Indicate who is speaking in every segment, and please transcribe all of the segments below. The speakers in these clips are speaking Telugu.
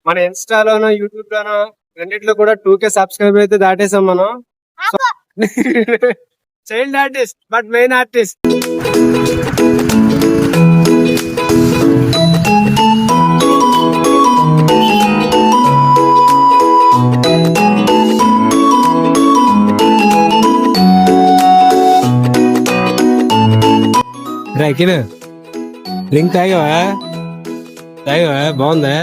Speaker 1: మన ఇన్స్టాలోనో యూట్యూబ్ లోనో రెండిట్లో కూడా 2K సబ్స్క్రైబర్ అయితే దాటేసాం మనం. Child artist but main artist. రైకిన్ లింక్ తాగావా బాగుందా?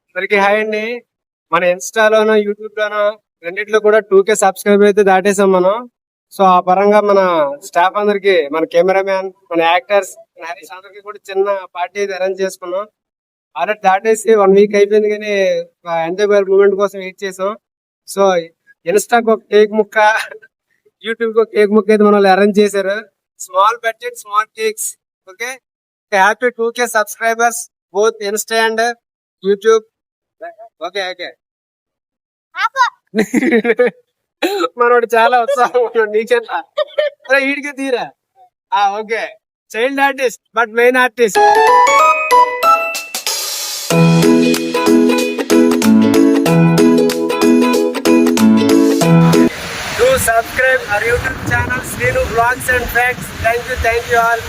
Speaker 1: అందరికి హాయ్ అండి. మన ఇన్స్టాలోనో యూట్యూబ్ లోనో రెండిట్లో కూడా 2K సబ్స్క్రైబర్ అయితే దాటేసాం మనం. సో ఆ పరంగా మన స్టాఫ్ అందరికి, మన కెమెరామ్యాన్, మన యాక్టర్స్, మన హరీష్ అందరికి కూడా చిన్న పార్టీ అయితే అరేంజ్ చేసుకున్నాం. ఆల్రెడీ దాటేసి 1 వీక్ అయిపోయింది, కానీ ఎంజాయ్ మూమెంట్ కోసం వెయిట్ చేసాం. సో ఇన్స్టాకి ఒక కేక్ ముక్క, యూట్యూబ్ కి ఒక కేక్ ముక్క అయితే మనల్ని అరేంజ్ చేశారు. Small budget small cakes. Okay, happy 2K subscribers both Insta and YouTube. Okay okay మనోడు చాలా ఉత్సాహం నీకెంత వీడికి తీరా. Okay, child artist but main artist. Do subscribe our YouTube channel Srinu Vlogs and Facts. Thank you all.